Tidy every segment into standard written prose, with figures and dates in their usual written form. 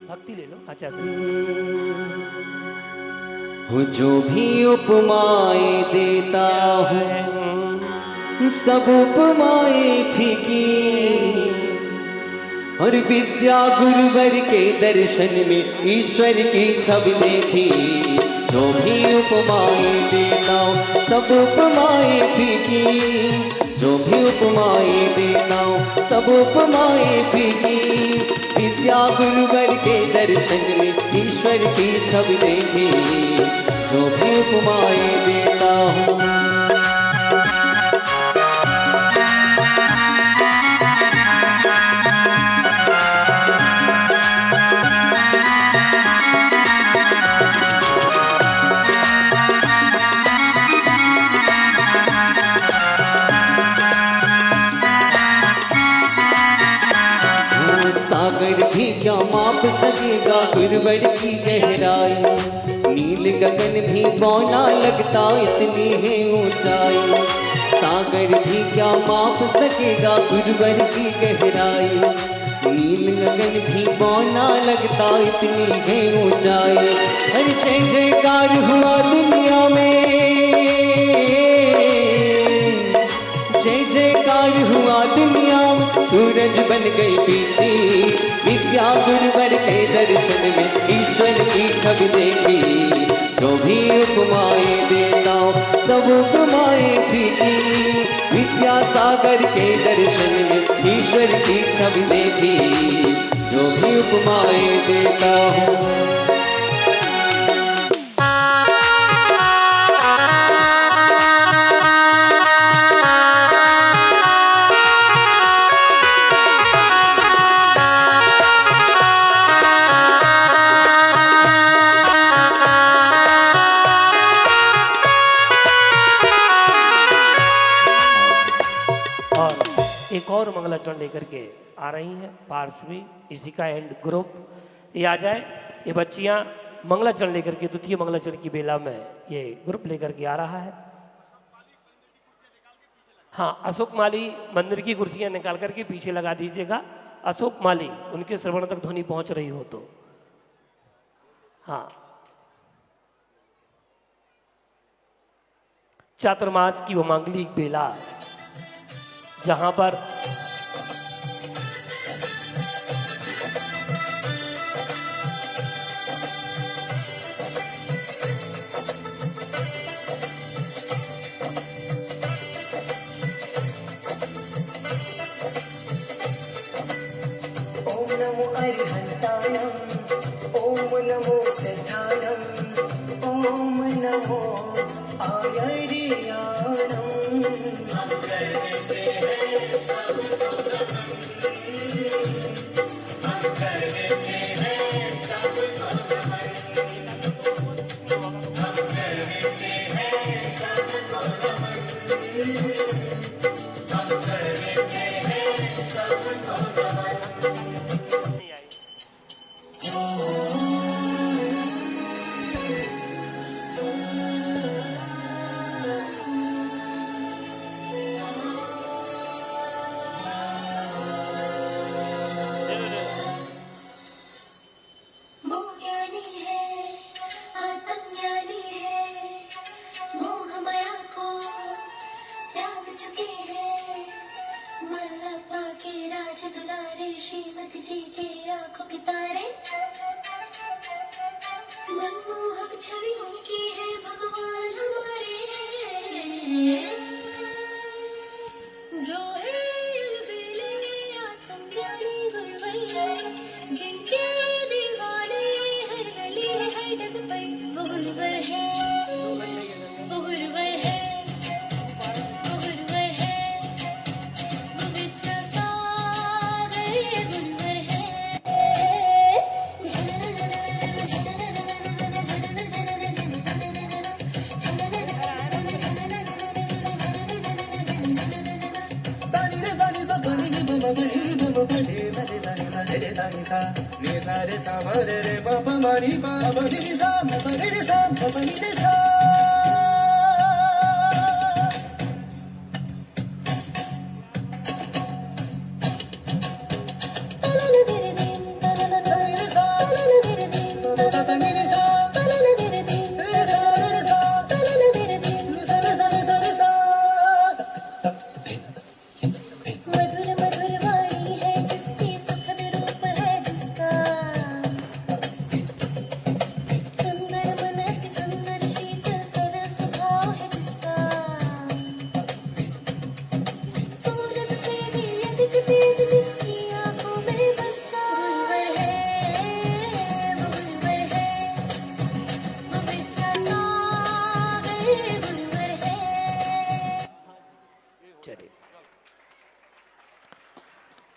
भक्ति ले लो। अच्छा हो जो भी उपमाएं देता हूँ सब उपमाएं फीकी, और विद्या गुरुवर के दर्शन में ईश्वर की छवि देखी। जो भी उपमाएं देता हूँ सब उपमाएं फीकी, जो भी उपमाएं देता हूँ सब उपमाएं फीकी। विद्या गुरुवर के दर्शन में ईश्वर की छवि देखी। जो भी उपमाएं देता हूँ सागर भी क्या माप सकेगा गुरुवर की गहराई। नील गगन भी बौना लगता इतनी है ऊंचाई। सागर भी क्या माप सकेगा गुरुवर की गहराई। नील गगन भी बौना लगता इतनी है ऊंचाई। हर जय जयकार हुआ दुनिया में, जय जयकार हुआ दुनिया में। सूरज बन गई पीछे विद्या गुरुवर के दर्शन में ईश्वर की छवि देखी। जो भी उपमाएं देता हूँ सब उपमाएं फीकी। विद्या सागर के दर्शन में ईश्वर की छवि देखी। जो भी उपमाएं देता हूँ एक और मंगलाचरण लेकर के आ रही हैं पार्श्वी इसी का एंड ग्रुप। ये आ जाए, ये बच्चियां मंगलाचरण लेकर के द्वितीय मंगलाचरण की बेला में ये ग्रुप लेकर के आ रहा है। हाँ, अशोक माली मंदिर की कुर्सियां निकाल करके पीछे लगा दीजिएगा। अशोक माली उनके श्रवण तक ध्वनि पहुंच रही हो तो। हाँ, चातुर्मास की वो मांगलिक बेला जहां पर ओम नमो अरिहंताणं, ओम नमो सिद्धाणं, ओम नमो आयर्याणं। श्रीमती जी के आंखों के तारे, मनमोहक छवि उनकी है भगवान हमारे। जो है अलबेले आत्मज्ञानी गुरुवर, जिनके दीवाने हर गली हर डग पे वो गुरुवर है, वो गुरुवर है।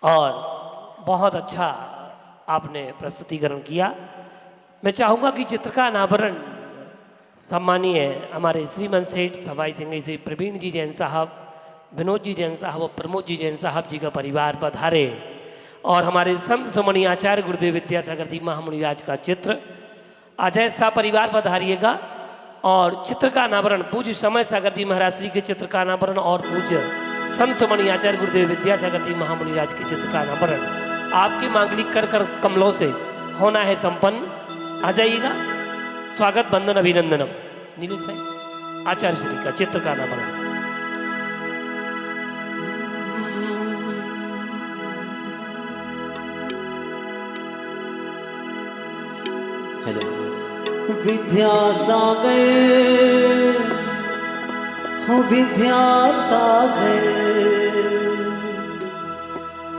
और बहुत अच्छा आपने प्रस्तुतिकरण किया। मैं चाहूँगा कि चित्र का अनावरण सम्मानीय हमारे श्रीमन सेठ सवाई सिंह श्री प्रवीण जी जैन साहब, विनोद जी जैन साहब और प्रमोद जी जैन साहब जी का परिवार पधारे और हमारे संत सुमणि आचार्य गुरुदेव विद्यासागर जी महामुनिराज का चित्र अजय शाह परिवार पधारिएगा। और चित्र का अनावरण पूज्य समय सागर जी महाराज श्री के चित्र का अनावरण और पूज्य संत सुमणि आचार्य गुरुदेव विद्यासागर जी महामुनिराज के चित्र का अनावरण आपके मांगलिक कर कमलों से होना है संपन्न। आ जाइएगा। स्वागत बंदन अभिनंदनम। नीलेश भाई आचार्य श्री का चित्र का अनावरण। विद्यासागर हो विद्यासागर,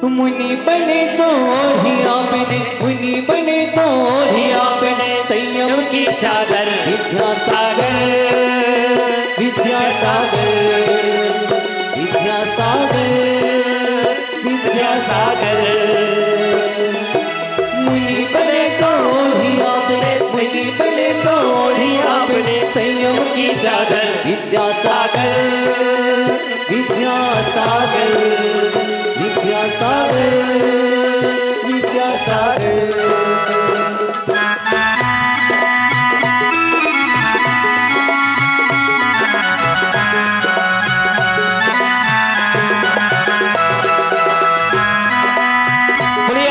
मुनि बने तो ही आपने, मुनि बने तो ही आपने संयम की चादर। विद्यासागर विद्यासागर विद्यासागर विद्यासागर, मुनि बने तो ही आपने, मुनि बने तो ही आपने संयम की चादर। विद्यासागर विद्यासागर विद्यासागर विद्यासागर।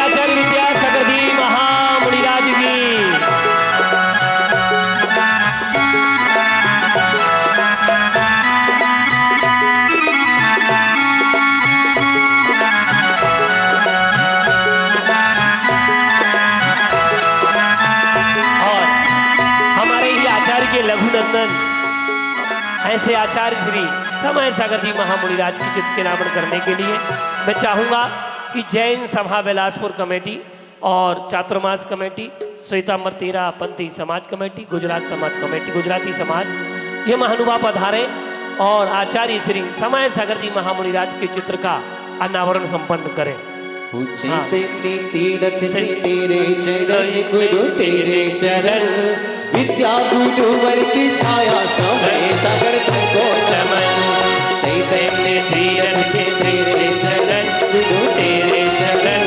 आचार्य विद्यासागर जी महामुनिराज की लघुनंदन ऐसे आचार्य श्री समय सागर जी महामुनिराज की चित्त के नामन करने के लिए मैं चाहूँगा कि जैन सभा बिलासपुर कमेटी और चातुर्मास कमेटी, श्वेतांबर तेरा पंथी समाज कमेटी, गुजरात समाज कमेटी, गुजराती समाज, ये महानुभाव पधारे और आचार्य श्री समय सागर जी महामुनिराज के चित्र का अनावरण संपन्न करें। चैतन्य तीरथ से तेरे चरण गुरु तेरे चरण, विद्या गुरुवर की छाया समय सागर तुमको नमन। चैतन्य तीरथ से तेरे चरण गुरु तेरे चरण,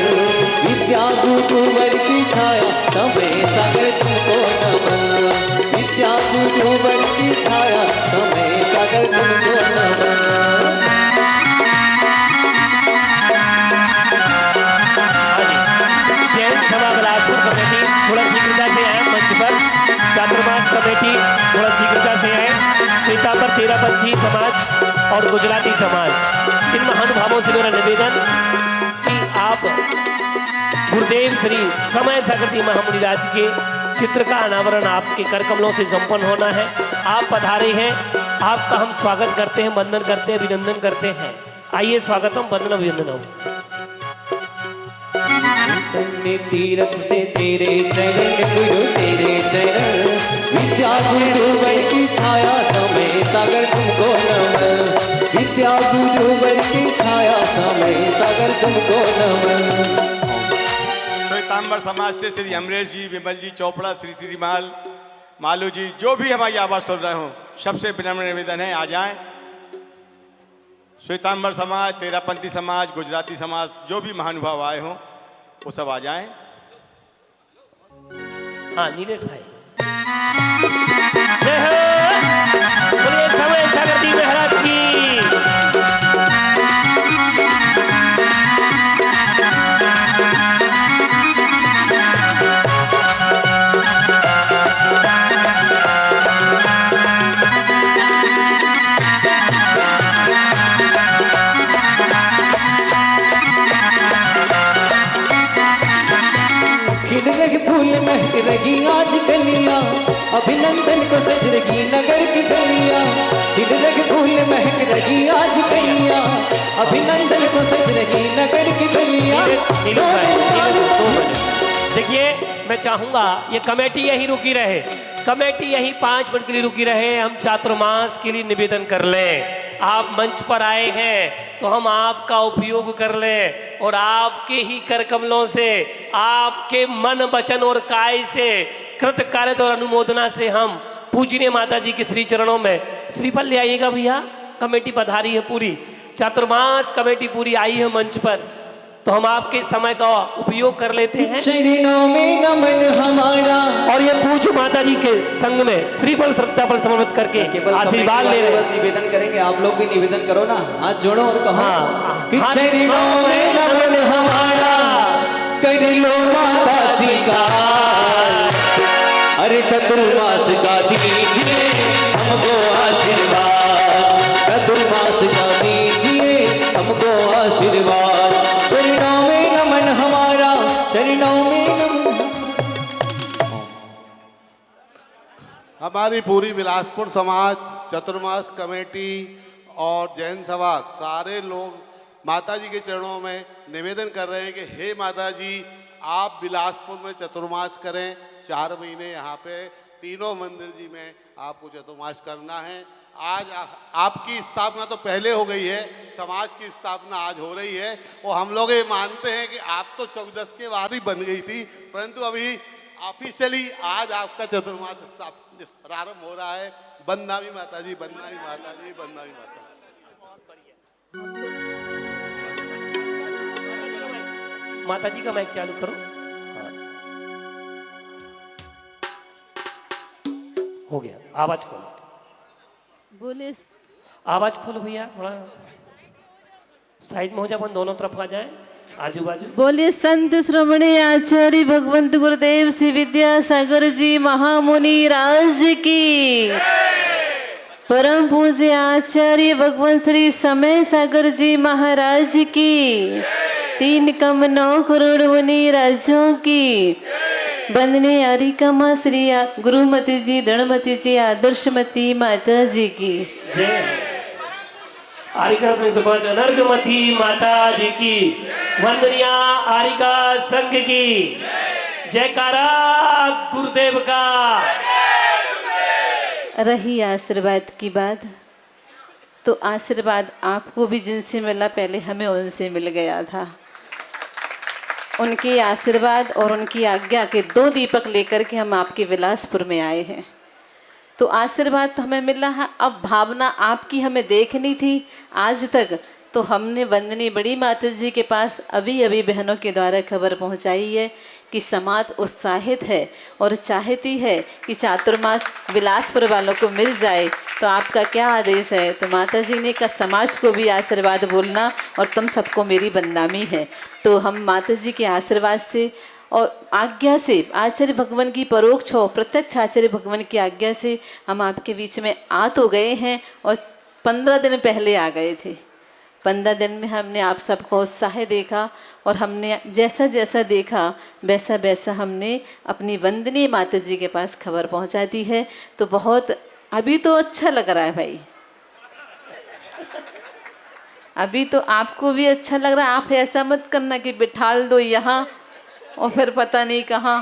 विद्या गुरुवर की छाया समय सागर तुमको नमन। विद्या गुरुवर की छाया समय सागर तुमको नमन। सभा बिलासपुर कमेटी थोड़ा शीघ्रता से आए मंच पर, चातुर्मास कमेटी थोड़ा शीघ्रता से आए, श्वेतांबर तेरा पंथी समाज और गुजराती समाज, इन महानुभावों से मेरा निवेदन कि आप गुरुदेव श्री समय सागर जी महामुनिराज के चित्र का अनावरण आपके कर कमलों से संपन्न होना है। आप पधारे हैं, आपका हम स्वागत करते हैं, वंदन करते हैं, अभिनंदन करते हैं। आइए स्वागतम वंदन अभिनंदनम। तीरथ से तेरे चरण गुरु तेरे चरण, विद्या गुरुवर की छाया समय सागर तुमको नमन। विद्या गुरुवर की छाया समय सागर तुमको नमन। श्वेतांबर समाज से श्री अमरेश जी, विमल जी चोपड़ा, श्री श्री मालू जी, जो भी हमारी आवाज़ सुन रहे हो, सबसे विनम्र निवेदन है आ जाएं। श्वेतांबर समाज, तेरापंथी समाज, गुजराती समाज, जो भी महानुभाव आए हों वो सब आ जाएं। हाँ नीलेश भाई, जय हो बोलिए समय सागर जी महाराज की। फूल महक रही आज गलियां, अभिनंदन को सज रही नगर की गलियां। हिलरग फूल महक रही आज गलियां, अभिनंदन को सज रही नगर की गलियां। देखिए मैं चाहूँगा ये कमेटी यहीं रुकी रहे, कमेटी यहीं 5 मिनट के लिए रुकी रहे। हम चातुर्मास के लिए निवेदन कर लें, आप मंच पर आए हैं तो हम आपका उपयोग कर लें और आपके ही कर कमलों से, आपके मन वचन और काय से, कृत कार्य और अनुमोदना से हम पूजनीय माता जी के श्री चरणों में श्रीफल ले आइएगा भैया। कमेटी पधारी है पूरी, चातुर्मास कमेटी पूरी आई है मंच पर, तो हम आपके समय का उपयोग कर लेते हैं चरणों में नमन हमारा। और ये पूज्य माता जी के संग में श्रीफल श्रद्धा फल समर्पित करके केवल आशीर्वाद कमेटी ले वाले रहे बस निवेदन करेंगे, आप लोग भी निवेदन करो ना, हाथ जोड़ो और कहो हाँ, कि हाथ- चरणों में नमन हमारा, कर लो माता स्वीकार। अरे चतुर्मास का दीजिए हमको आशीर्वाद, चतुर्मास का दीजिए हमको आशीर्वाद। चरणों में नमन हमारा, चरणों में नमन। हमारी पूरी बिलासपुर समाज, चतुर्मास कमेटी और जैन सभा सारे लोग माता जी के चरणों में निवेदन कर रहे हैं कि हे माता जी, आप बिलासपुर में चतुर्मास करें। 4 महीने यहाँ पे तीनों मंदिर जी में आपको चतुर्मास करना है। आज आपकी स्थापना तो पहले हो गई है, समाज की स्थापना आज हो रही है। और हम लोग ये मानते हैं कि आप तो 14 के बाद ही बन गई थी, परंतु अभी ऑफिशियली आज आपका चतुर्मास प्रारंभ हो रहा है। बंदावी माता जी, बंदावी माता जी, बंदावी माता। माता जी का माइक चालू करो। हाँ। हो गया, आवाज खोलो, बोले आवाज खोलो भैया, थोड़ा साइड में हो जाए, अपन दोनों तरफ आ जाए, आजू बाजू। बोले संत श्रमणे आचार्य भगवंत गुरुदेव श्री विद्यासागर जी महामुनि राज की, परम पूज्य आचार्य भगवंत श्री समय सागर जी महाराज की, 3 कम 9 करोड़ मुनि राजों की, बंदने आरिकमा श्री गुरुमती जी, धनमती जी, आदर्शमती माता जी की जय। आरिका समाज अनर्गमती माता जी की, वंदनिया आरिका संघ की, जयकारा गुरुदेव का। रही आशीर्वाद की बात, तो आशीर्वाद आपको भी जिनसे मिला पहले हमें उनसे मिल गया था। उनके आशीर्वाद और उनकी आज्ञा के 2 दीपक लेकर के हम आपके बिलासपुर में आए हैं। तो आशीर्वाद तो हमें मिला है, अब भावना आपकी हमें देखनी थी आज तक, तो हमने वंदनी बड़ी माता जी के पास अभी अभी बहनों के द्वारा खबर पहुंचाई है कि समाज उत्साहित है और चाहती है कि चातुर्मास बिलासपुर वालों को मिल जाए। तो आपका क्या आदेश है? तो माता जी ने कहा समाज को भी आशीर्वाद बोलना और तुम सबको मेरी बदनामी है। तो हम माता जी के आशीर्वाद से और आज्ञा से, आचार्य भगवान की परोक्ष हो प्रत्यक्ष आचार्य भगवान की आज्ञा से हम आपके बीच में आ तो गए हैं और 15 दिन पहले आ गए थे। 15 दिन में हमने आप सबको उत्साह देखा और हमने जैसा जैसा देखा वैसा वैसा हमने अपनी वंदनीय माता जी के पास खबर पहुंचा दी है। तो बहुत अभी तो अच्छा लग रहा है भाई, अभी तो आपको भी अच्छा लग रहा है। आप ऐसा मत करना कि बिठाल दो यहाँ और फिर पता नहीं कहाँ।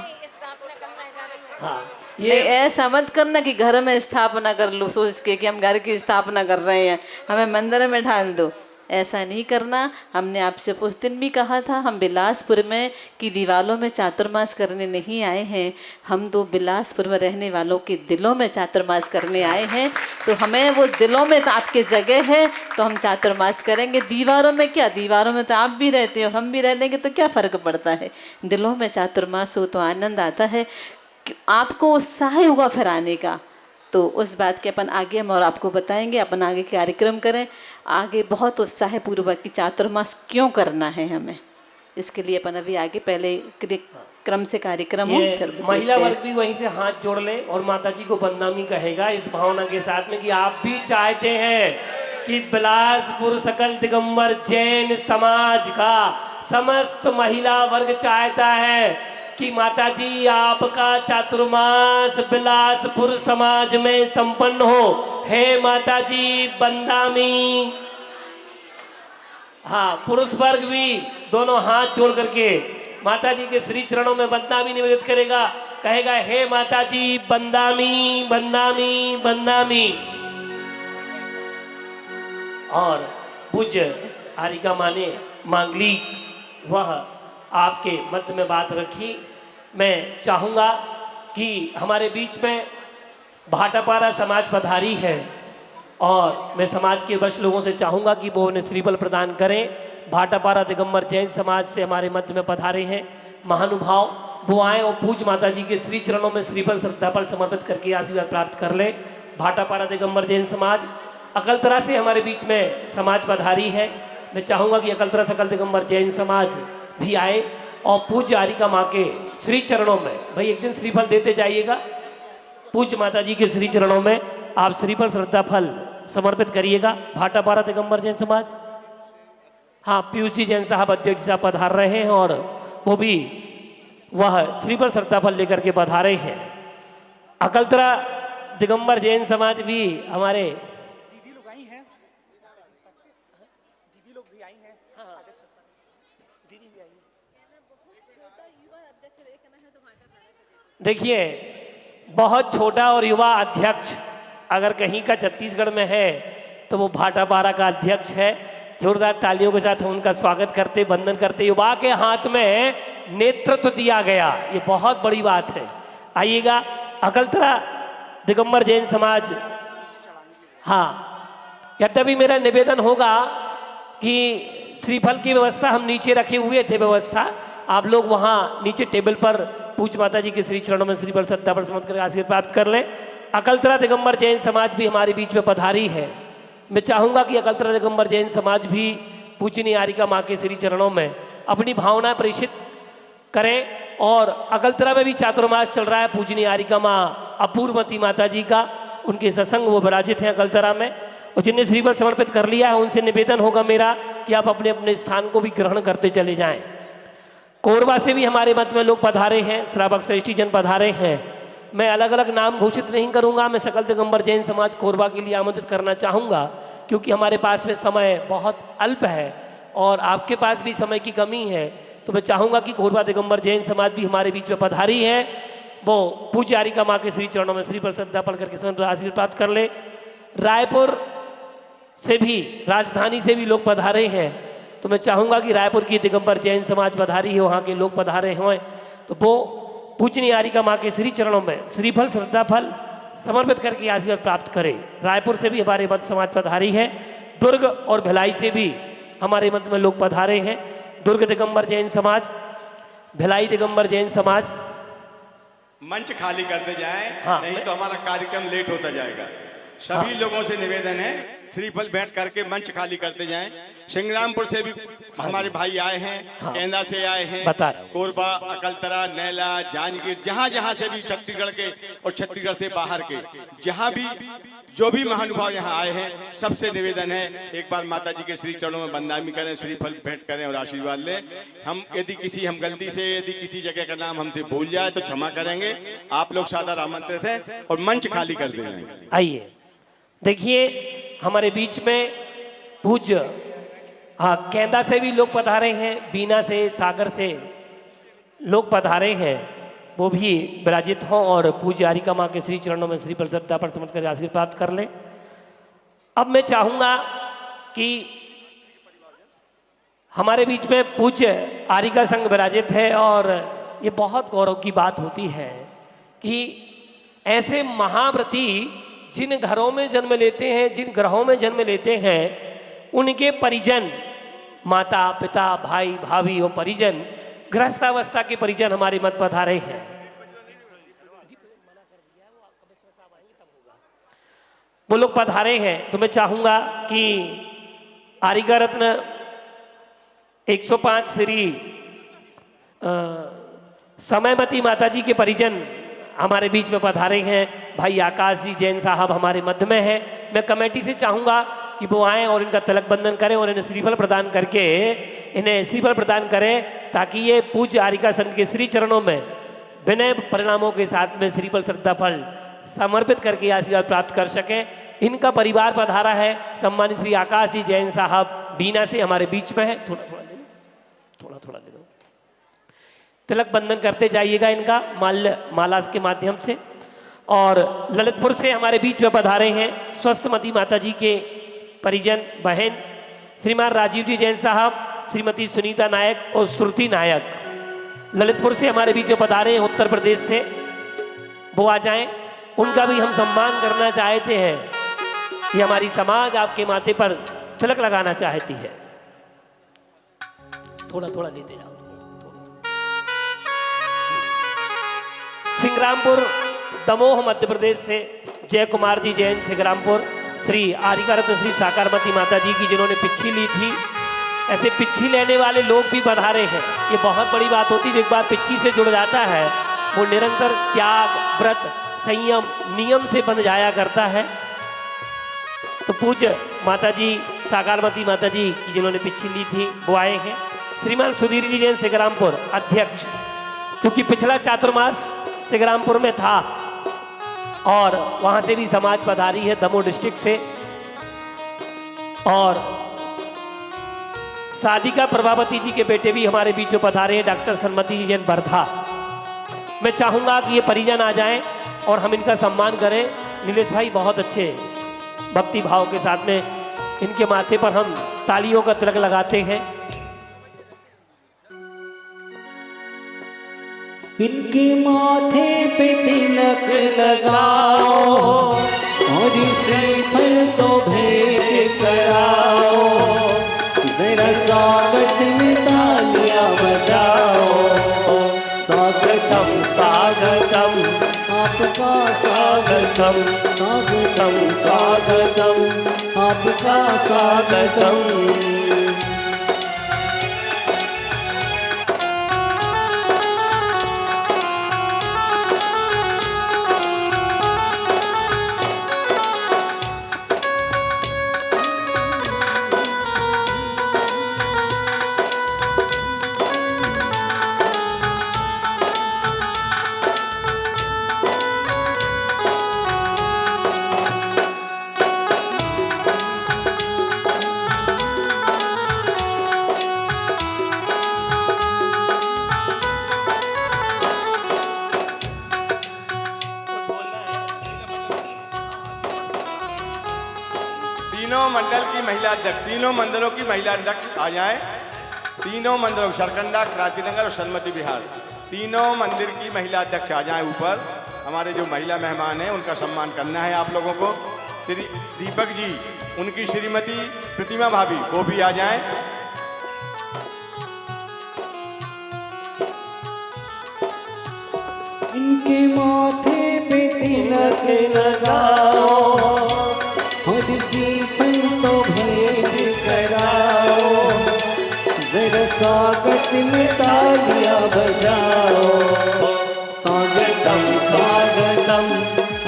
हाँ, ये ऐसा मत करना कि घर में स्थापना कर लो सोच के कि हम घर की स्थापना कर रहे हैं, हमें मंदिर में ढाल दो, ऐसा नहीं करना। हमने आपसे उस दिन भी कहा था हम बिलासपुर में की दीवारों में चातुर्मास करने नहीं आए हैं, हम तो बिलासपुर में रहने वालों के दिलों में चातुर्मास करने आए हैं। तो हमें वो दिलों में तो आपके जगह है तो हम चातुर्मास करेंगे। दीवारों में क्या, दीवारों में तो आप भी रहते हो और हम भी रह लेंगे तो क्या फ़र्क पड़ता है। दिलों में चातुर्मास हो तो आनंद आता है, आपको उत्साह होगा फिर आने का। तो उस बात के अपन आगे हम और आपको बताएंगे, अपन आगे कार्यक्रम करें, आगे बहुत उत्साह पूर्वक कि चातुर्मास क्यों करना है हमें, इसके लिए अपन अभी आगे पहले क्रम से कार्यक्रम हो ये फिर महिला देखते हैं। वर्ग भी वहीं से हाथ जोड़ ले और माता जी को बदनामी कहेगा इस भावना के साथ में कि आप भी चाहते हैं कि बिलासपुर सकल दिगंबर जैन समाज का समस्त महिला वर्ग चाहता है कि माता जी आपका चातुर्मास बिलासपुर समाज में संपन्न हो। हे माता जी बंदामी। हाँ, पुरुष वर्ग भी दोनों हाथ जोड़ करके माता जी के श्री चरणों में बंदामी निवेदित करेगा, कहेगा हे माता जी बंदामी बंदामी बंदामी। और पूज्य हारिका माँ ने मांगलिक वह आपके मध्य में बात रखी। मैं चाहूँगा कि हमारे बीच में भाटापारा समाज पधारी है और मैं समाज के वरिष्ठ लोगों से चाहूँगा कि वो उन्हें श्रीफल प्रदान करें। भाटापारा दिगंबर जैन समाज से हमारे मध्य में पधारे हैं महानुभाव, वो आएँ और पूज्य माता जी के श्री चरणों में श्रीफल श्रद्धाफल समर्पित करके आशीर्वाद प्राप्त कर लें। भाटापारा दिगंबर जैन समाज अकलतरा से हमारे बीच में समाज पधारी है। मैं चाहूँगा कि अकलतरा सकल दिगंबर जैन समाज भी आए और पूज्य हारिका माँ के श्री चरणों में, भाई एक दिन श्रीफल देते जाइएगा, पूज्य माता जी के श्री चरणों में आप श्रीफल श्रद्धाफल समर्पित करिएगा। भाटापारा दिगंबर जैन समाज, हाँ पीयूष जी जैन साहब अध्यक्ष साहब पधार रहे हैं और वो भी वह श्रीफल श्रद्धाफल लेकर के पधारे हैं। अकलतरा दिगंबर जैन समाज भी हमारे देखिए, बहुत छोटा और युवा अध्यक्ष अगर कहीं का छत्तीसगढ़ में है तो वो भाटापारा का अध्यक्ष है। जोरदार तालियों के साथ हम उनका स्वागत करते, वंदन करते। युवा के हाथ में नेतृत्व दिया गया, ये बहुत बड़ी बात है। आइएगा, अकलतरा दिगंबर जैन समाज, हाँ यद्यपि मेरा निवेदन होगा कि श्रीफल की व्यवस्था हम नीचे रखे हुए थे, व्यवस्था आप लोग वहाँ नीचे टेबल पर पूज्य माता जी के श्री चरणों में श्रीफल श्रद्धाफल समर्पित कर आशीर्वाद प्राप्त कर लें। अकलतरा दिगंबर जैन समाज भी हमारे बीच में पधारी है। मैं चाहूँगा कि अकलतरा दिगंबर जैन समाज भी पूजनीय हारिका माँ के श्री चरणों में अपनी भावना प्रेषित करें। और अकलतरा में भी चातुर्मास चल रहा है पूजनीय हारिका माँ अपूर्वमती माता जी का, उनके सत्संग वो विराजित हैं अकलतरा में। और जिन्हें श्रीफल समर्पित कर लिया है उनसे निवेदन होगा मेरा कि आप अपने अपने स्थान को भी ग्रहण करते चले जाएं। कोरबा से भी हमारे मध्य में लोग पधारे हैं, श्रावक श्रेष्ठी जन पधारे हैं। मैं अलग अलग नाम घोषित नहीं करूंगा, मैं सकल दिगंबर जैन समाज कोरबा के लिए आमंत्रित करना चाहूँगा क्योंकि हमारे पास में समय बहुत अल्प है और आपके पास भी समय की कमी है। तो मैं चाहूँगा कि कोरबा दिगंबर जैन समाज भी हमारे बीच में पधारी है, वो पूज्य हारिका माँ के श्री चरणों में श्रीफल श्रद्धाफल करके आशीर्वाद प्राप्त कर ले। रायपुर से भी, राजधानी से भी लोग पधारे हैं, तो मैं चाहूँगा कि रायपुर की दिगंबर जैन समाज पधारी है, वहाँ के लोग पधारे हों तो वो पूजनीय हारिका माँ के श्री चरणों में श्रीफल श्रद्धाफल समर्पित करके आशीर्वाद प्राप्त करें। रायपुर से भी हमारे मध्य समाज पधारी है। दुर्ग और भिलाई से भी हमारे मध्य में लोग पधारे हैं। दुर्ग दिगंबर जैन समाज, भिलाई दिगंबर जैन समाज। मंच खाली करते जाएं, हाँ, नहीं तो हमारा कार्यक्रम लेट होता जाएगा। सभी लोगों से निवेदन है श्रीफल भेंट करके मंच खाली करते जाएं। सिंग्रामपुर से भी हमारे भाई आए हैं, केंदा से आए हैं, कोरबा, अकलतरा, नैला, जांजगीर, जहां जहां से भी छत्तीसगढ़ के और छत्तीसगढ़ से बाहर के जहां भी जो भी महानुभाव यहाँ आए हैं, सबसे निवेदन है एक बार माता जी के श्री चरणों में वंदना करें, श्रीफल भेंट करें और आशीर्वाद लें। हम यदि गलती से यदि किसी जगह का नाम हमसे भूल जाए तो क्षमा करेंगे। आप लोग सादर आमंत्रित हैं और मंच खाली कर देंगे। आइए देखिए, हमारे बीच में पूज्य, हाँ केंदा से भी लोग पधारे हैं, बीना से, सागर से लोग पधारे हैं, वो भी विराजित हों और पूज्य हारिका माँ के श्री चरणों में श्रीफल श्रद्धाफल समर्पित कर आशीर्वाद प्राप्त कर लें। अब मैं चाहूँगा कि हमारे बीच में पूज्य हारिका संघ विराजित है और ये बहुत गौरव की बात होती है कि ऐसे महाव्रती जिन घरों में जन्म लेते हैं, जिन ग्रहों में जन्म लेते हैं, उनके परिजन, माता पिता भाई भाभी और परिजन, गृहस्थावस्था के परिजन हमारे मत पधारे हैं। वो लोग पधारे हैं तो मैं चाहूँगा कि हारिका रत्न 105 श्री समयमती माता जी के परिजन हमारे बीच में पधारे हैं। भाई आकाश जी जैन साहब हमारे मध्य में हैं। मैं कमेटी से चाहूँगा कि वो आएँ और इनका तिलक बंधन करें और इन्हें श्रीफल प्रदान करके इन्हें श्रीफल प्रदान करें ताकि ये पूज्य हारिका संघ के श्री चरणों में विनय परिणामों के साथ में श्रीफल श्रद्धाफल समर्पित करके आशीर्वाद प्राप्त कर सकें। इनका परिवार पधारा है, सम्मानित श्री आकाश जी जैन साहब बीना से हमारे बीच में है। थोड़ा थोड़ा ले लो, थोड़ा थोड़ा ले लो। तिलक बंधन करते जाइएगा इनका माला के माध्यम से। और ललितपुर से हमारे बीच में पधारे हैं स्वस्थमती माता जी के परिजन बहन श्रीमान राजीव जी जैन साहब, श्रीमती सुनीता नायक और श्रुति नायक ललितपुर से हमारे बीच जो पधारे हैं उत्तर प्रदेश से, वो आ जाएं। उनका भी हम सम्मान करना चाहते हैं। ये हमारी समाज आपके माथे पर तिलक लगाना चाहती है। थोड़ा थोड़ा लेते जाओ। सिंग्रामपुर दमोह मध्य प्रदेश से जय कुमार जी जैन सिंग्रामपुर, श्री आरिका श्री साकारमती माता जी की जिन्होंने पिच्छी ली थी। ऐसे पिच्छी लेने वाले लोग भी पधारे हैं। ये बहुत बड़ी बात होती है। एक बार पिच्छी से जुड़ जाता है वो निरंतर त्याग, व्रत, संयम, नियम से बन जाया करता है। तो पूज्य माता जी साकारमती माता जी की जिन्होंने पिच्छी ली थी वो आए हैं। श्रीमान सुधीर जी जैन सिंग्रामपुर अध्यक्ष, क्योंकि पिछला चातुर्मास सिंग्रामपुर में था और वहाँ से भी समाज पधारी है दमोह डिस्ट्रिक्ट से। और साधिका प्रभावती जी के बेटे भी हमारे बीच में पधारे हैं, डॉक्टर सन्मति जी जैन बर्धा। मैं चाहूँगा कि ये परिजन आ जाएं और हम इनका सम्मान करें। नीलेश भाई बहुत अच्छे भक्ति भाव के साथ में इनके माथे पर हम तालियों का तिलक लगाते हैं। इनके माथे पे तिलक लगाओ और श्रीफल तो भेंट कराओ, जरा स्वागत में तालियां बजाओ। स्वागतम स्वागतम आपका, स्वागतम स्वागतम स्वागतम आपका, स्वागतम। तीनों मंदिरों की महिला अध्यक्ष आ जाएं। तीनों मंदिरों सरकंडा, क्रांतिनगर और सन्मति विहार, तीनों मंदिर की महिला अध्यक्ष आ जाएं ऊपर। हमारे जो महिला मेहमान हैं उनका सम्मान करना है आप लोगों को। श्री दीपक जी, उनकी श्रीमती प्रतिमा भाभी वो भी आ जाएं। इनके माथे पे तिलक लगाओ और श्रीफल तो भेंट कराओ, जरा स्वागत में तालियां बजाओ। स्वागतम स्वागतम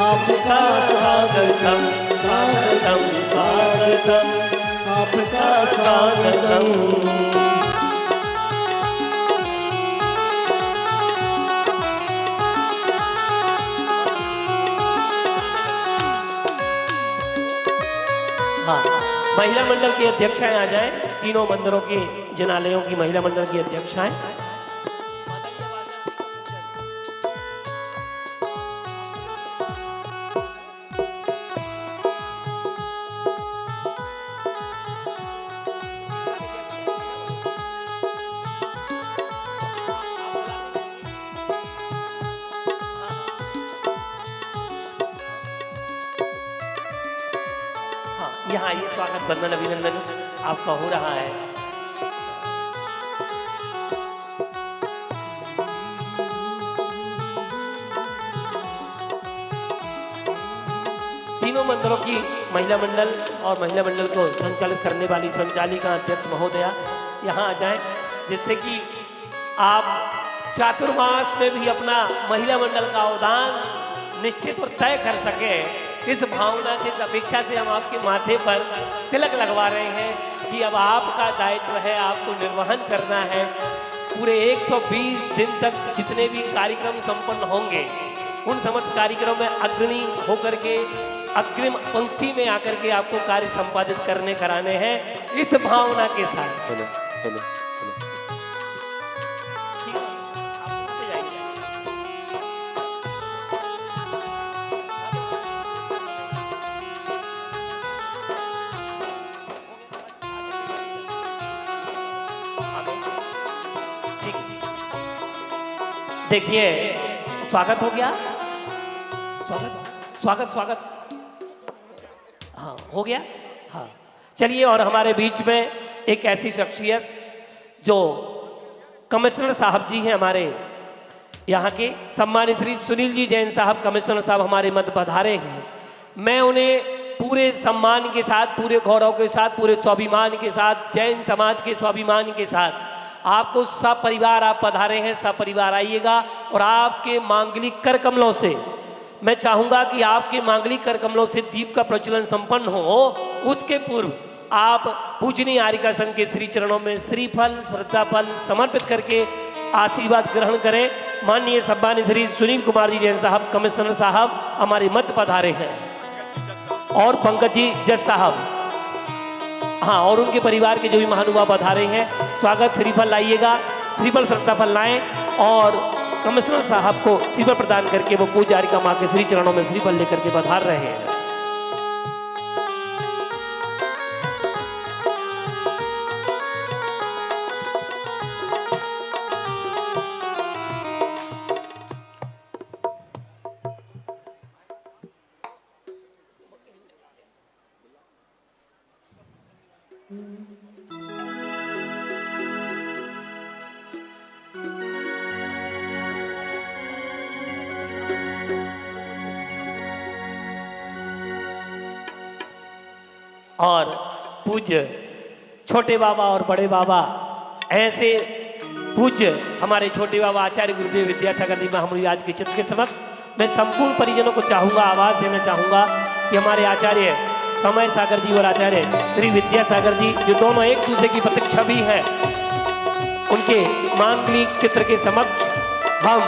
आपका, स्वागतम स्वागतम स्वागतम आपका, स्वागतम। महिला मंडल की अध्यक्षाएं आ जाएं। तीनों मंदिरों के जनालयों की महिला मंडल की अध्यक्षाएं। यहाँ आइए, स्वागत बंदन अभिनंदन आपका हो रहा है। तीनों मंदिरों की महिला मंडल और महिला मंडल को संचालित करने वाली संचालिका अध्यक्ष महोदया यहाँ आ जाएं, जिससे कि आप चातुर्मास में भी अपना महिला मंडल का अवदान निश्चित और तय कर सकें। इस भावना से, इस अपेक्षा से हम आपके माथे पर तिलक लगवा रहे हैं कि अब आपका दायित्व है, आपको निर्वहन करना है। पूरे 120 दिन तक जितने भी कार्यक्रम संपन्न होंगे उन समस्त कार्यक्रमों में अग्रणी होकर के अग्रिम पंक्ति में आकर के आपको कार्य संपादित करने कराने हैं इस भावना के साथ। देखिए स्वागत हो गया, स्वागत स्वागत स्वागत, हाँ हो गया, हाँ चलिए। और हमारे बीच में एक ऐसी शख्सियत जो कमिश्नर साहब जी हैं हमारे यहाँ के, सम्मानित श्री सुनील जी जैन साहब कमिश्नर साहब हमारे मध्य पधारे हैं। मैं उन्हें पूरे सम्मान के साथ, पूरे गौरव के साथ, पूरे स्वाभिमान के साथ, जैन समाज के स्वाभिमान के साथ आपको सपरिवार आप पधारे हैं, सपरिवार आइएगा। और आपके मांगलिक कर कमलों से मैं चाहूँगा कि आपके मांगलिक कर कमलों से दीप का प्रज्वलन संपन्न हो। उसके पूर्व आप पूजनीय आर्यिका संघ के श्री चरणों में श्रीफल श्रद्धाफल समर्पित करके आशीर्वाद ग्रहण करें। माननीय सम्मानित श्री सुनील कुमार जी जैन साहब कमिश्नर साहब हमारे मध्य पधारे हैं, और पंकज जी जज साहब, हाँ, और उनके परिवार के जो भी महानुभाव पधारे हैं। स्वागत, श्रीफल लाइएगा, श्रीफल श्रद्धाफल लाएं और कमिश्नर साहब को श्रीफल प्रदान करके वो पूज्य आर्यिका माँ के श्री चरणों में श्रीफल लेकर के पधार रहे हैं। और पूज्य छोटे बाबा और बड़े बाबा, ऐसे पूज्य हमारे छोटे बाबा आचार्य गुरुदेव विद्यासागर जी महामुनि आज के चित्र के समक्ष मैं संपूर्ण परिजनों को चाहूँगा, आवाज़ देना चाहूँगा कि हमारे आचार्य समय सागर जी और आचार्य श्री विद्यासागर जी, जो दोनों एक दूसरे की प्रत्यक्ष छवि है, उनके मांगलिक चित्र के समक्ष हम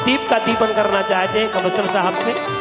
दीप का दीपन करना चाहते हैं कमिश्नर साहब से।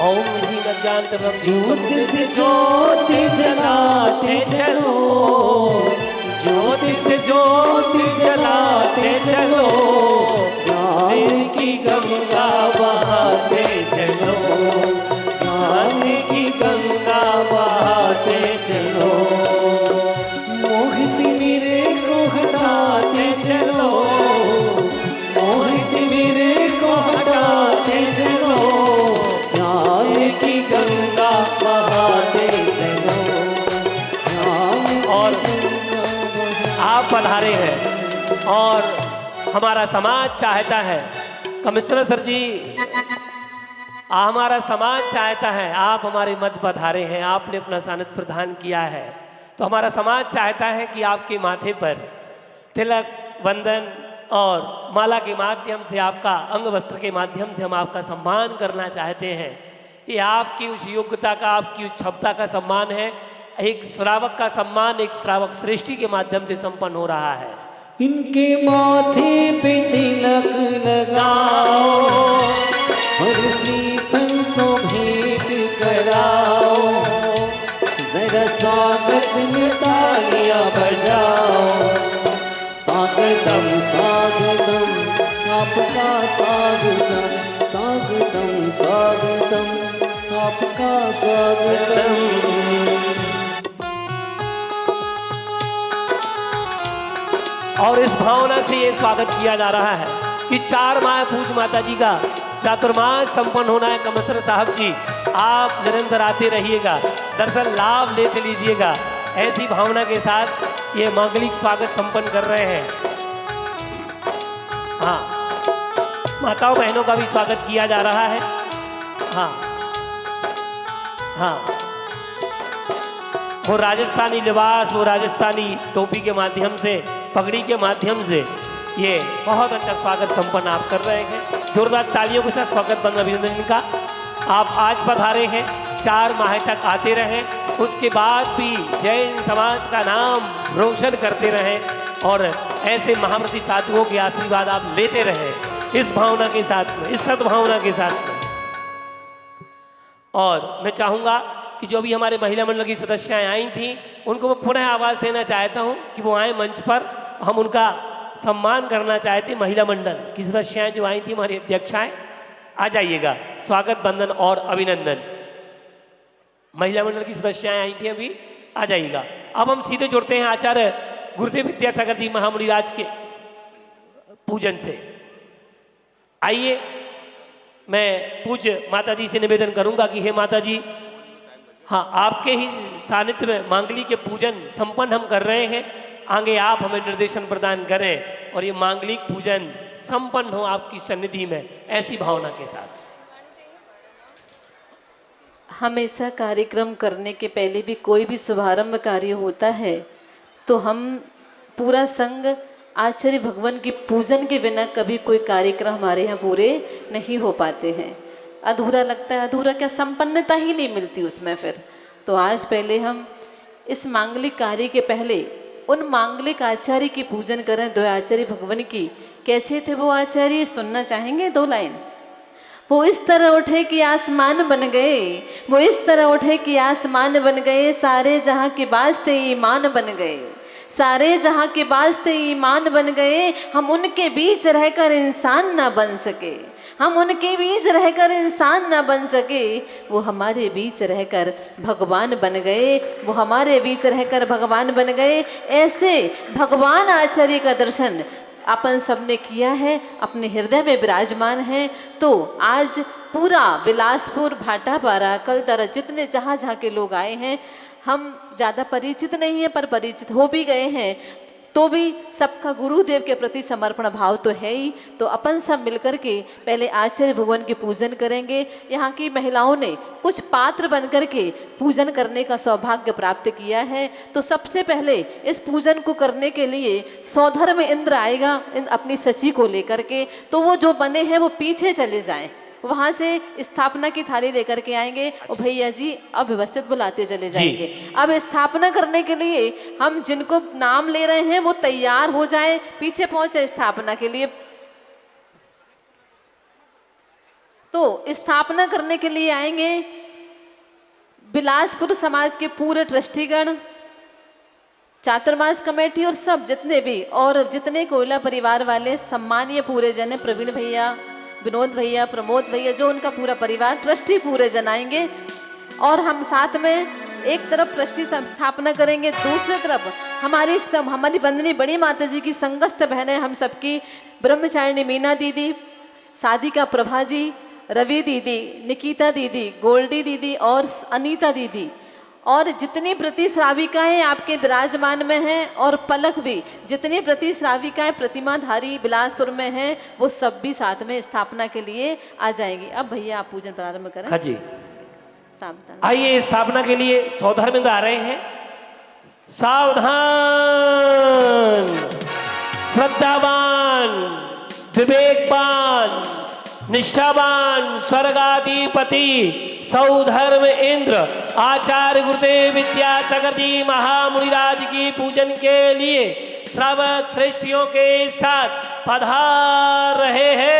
ओम ही अज्ञानतम ज्योति से ज्योति जलाते चलो, ज्योति से ज्योति जलाते चलो, ज्ञान की गंगा बहाते चलो, ज्ञान की गंगा बहाते चलो, मोहित मेरे को हटाते चलो, मोहित मेरे को हटाते चलो, की गंगा बहाते चलो। और आप पधारे हैं और हमारा समाज चाहता है, कमिश्नर सर जी, हमारा समाज चाहता है, आप हमारे मध्य पधारे हैं, आपने अपना सानिध्य प्रदान किया है, तो हमारा समाज चाहता है कि आपके माथे पर तिलक, वंदन और माला के माध्यम से, आपका अंग वस्त्र के माध्यम से हम आपका सम्मान करना चाहते हैं। ये आपकी उस योग्यता का, आपकी उस क्षमता का सम्मान है। एक श्रावक का सम्मान एक श्रावक श्रेष्ठी के माध्यम से संपन्न हो रहा है। इनके माथे पे तिलक लगाओ और श्रीफल को भेंट कराओ, जरा स्वागत में तालियां बजाओ। स्वागतम स्वागतम आपका स्वागतम, स्वागतम स्वागतम आपका स्वागतम। और इस भावना से ये स्वागत किया जा रहा है कि 4 माह पूज माता जी का चातुर्मास संपन्न होना है। कमिश्नर साहब जी, आप निरंतर आते रहिएगा, दर्शन लाभ लेते लीजिएगा। ऐसी भावना के साथ ये मांगलिक स्वागत संपन्न कर रहे हैं। हाँ, माताओं बहनों का भी स्वागत किया जा रहा है। हाँ हाँ, वो राजस्थानी लिबास, वो राजस्थानी टोपी के माध्यम से, पगड़ी के माध्यम से ये बहुत अच्छा स्वागत संपन्न आप कर रहे हैं। जोरदार तालियों के साथ स्वागत बंद अभिनंदन का। आप आज पधारे हैं 4 माह तक आते रहें, उसके बाद भी जैन समाज का नाम रोशन करते रहें और ऐसे महाव्रती साधुओं के आशीर्वाद आप लेते रहें इस भावना के साथ में, इस सद्भावना के साथ में। और मैं चाहूँगा कि जो भी हमारे महिला मंडल की सदस्याएं आई थीं उनको मैं पुनः आवाज़ देना चाहता हूँ कि वो आए मंच पर, हम उनका सम्मान करना चाहते। महिला मंडल की सदस्याएं जो आई थी, हमारी अध्यक्षाएं, आ जाइएगा, स्वागत बंदन और अभिनंदन। महिला मंडल की सदस्याएं आई थी अभी, आ जाइएगा। अब हम सीधे जुड़ते हैं आचार्य गुरुदेव विद्यासागर जी महामुनिराज के पूजन से। आइए, मैं पूज्य माता जी से निवेदन करूंगा कि हे माता जी, हाँ, आपके ही सानिध्य में मांगलिक के पूजन संपन्न हम कर रहे हैं, आगे आप हमें निर्देशन प्रदान करें और ये मांगलिक पूजन संपन्न हो आपकी सन्निधि में, ऐसी भावना के साथ। हमेशा कार्यक्रम करने के पहले भी कोई भी शुभारंभ कार्य होता है तो हम पूरा संघ आचार्य भगवान की पूजन के बिना कभी कोई कार्यक्रम हमारे यहाँ पूरे नहीं हो पाते हैं। अधूरा लगता है, अधूरा क्या, संपन्नता ही नहीं मिलती उसमें फिर। तो आज पहले हम इस मांगलिक कार्य के पहले उन मांगलिक आचार्य की पूजन करें, दो आचार्य भगवान की। कैसे थे वो आचार्य, सुनना चाहेंगे 2 लाइन। वो इस तरह उठे कि आसमान बन गए, वो इस तरह उठे कि आसमान बन गए, सारे जहाँ के वास्ते ईमान बन गए, सारे जहाँ के वास्ते ईमान बन गए। हम उनके बीच रहकर इंसान ना बन सके, हम उनके बीच रहकर इंसान ना बन सके, वो हमारे बीच रहकर भगवान बन गए, वो हमारे बीच रहकर भगवान बन गए। ऐसे भगवान आचार्य का दर्शन अपन सबने किया है, अपने हृदय में विराजमान है। तो आज पूरा बिलासपुर, भाटापारा, कलदरा, जितने जहाँ जहाँ के लोग आए हैं, हम ज़्यादा परिचित नहीं हैं पर परिचित हो भी गए हैं, तो भी सबका गुरुदेव के प्रति समर्पण भाव तो है ही। तो अपन सब मिलकर के पहले आचार्य भगवान के पूजन करेंगे। यहाँ की महिलाओं ने कुछ पात्र बनकर के पूजन करने का सौभाग्य प्राप्त किया है। तो सबसे पहले इस पूजन को करने के लिए सौधर में इंद्र आएगा अपनी सची को लेकर के। तो वो जो बने हैं वो पीछे चले जाएं, वहाँ से स्थापना की थाली लेकर के आएंगे और भैया जी अब व्यवस्थित बुलाते चले जाएंगे। अब स्थापना करने के लिए हम जिनको नाम ले रहे हैं वो तैयार हो जाए, पीछे पहुंचे स्थापना के लिए। तो स्थापना करने के लिए आएंगे बिलासपुर समाज के पूरे ट्रस्टीगण, चातुर्मास कमेटी और सब जितने भी, और जितने कोयला परिवार वाले सम्मानीय पूरे जन, प्रवीण भैया, विनोद भैया, प्रमोद भैया, जो उनका पूरा परिवार, ट्रस्टी पूरे जन आएंगे। और हम साथ में एक तरफ ट्रस्टी स्थापना करेंगे, दूसरी तरफ हमारी वंदनी बड़ी माता जी की संगस्त बहनें, हम सबकी ब्रह्मचारिणी मीना दीदी, साधिका प्रभा जी, रवि दीदी, निकिता दीदी, गोल्डी दीदी और अनीता दीदी, और जितनी प्रतिश्राविकाएँ आपके विराजमान में हैं, और पलक भी, जितनी प्रतिश्राविकाएँ प्रतिमाधारी बिलासपुर में हैं, वो सब भी साथ में स्थापना के लिए आ जाएंगी। अब भैया आप पूजन प्रारंभ करें। हाँ जी, सावधान। आइए, स्थापना के लिए सौधर्मिंद आ रहे हैं। सावधान, श्रद्धावान, विवेकवान, निष्ठावान, स्वर्गाधिपति सौधर्म इंद्र आचार्य गुरुदेव विद्यासागर जी महामुनिराज की पूजन के लिए श्रावक श्रेष्ठियों के साथ पधार रहे हैं।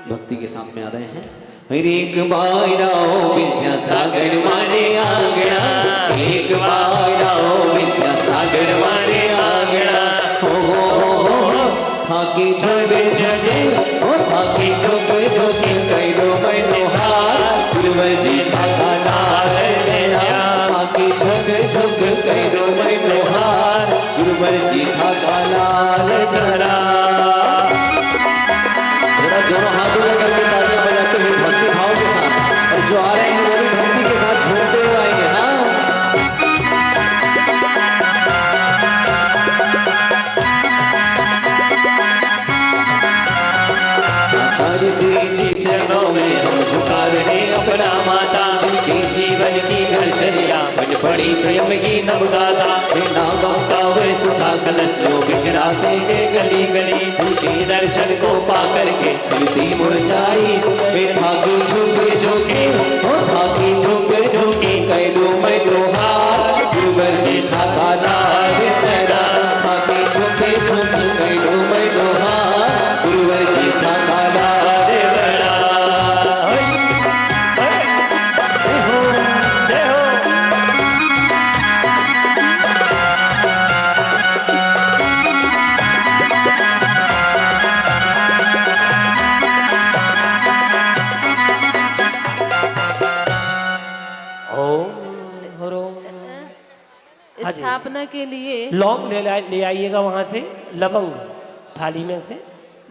भक्ति के सामने आ रहे हैं। एक बार आओ विद्यासागर मारे आंगना, एक बार आओ विद्यासागर मारे आंगना, हो थाकी झुक झुके, हो थाकी झुक झुके करो मनोहार, गुरुजी थाका लाल धरा, थाकी झुक झुक करो मनोहार, गुरुजी थाका लाल धरा। दोनों हाथों में करके तालियां बजाते हुए भक्ति भाव के साथ, और जो आ रहे हैं स्वयं ही नवगाता नागम गावे सुधा कलशो बिखराते के गली गली झूठी दर्शन को पा करके दिलती मुरझाई वे थाकी झुके झुके वो थाकी झुके झुके कैलू मैं द्रोहार गुरुवर जी थाका नाग तेरा थाकी झुके झुके कैलू मैं द्रोहार गुरुवर जी थाका नाग तेरा स्थापना के लिए लौंग ले आइएगा वहाँ से, लवंग थाली में से।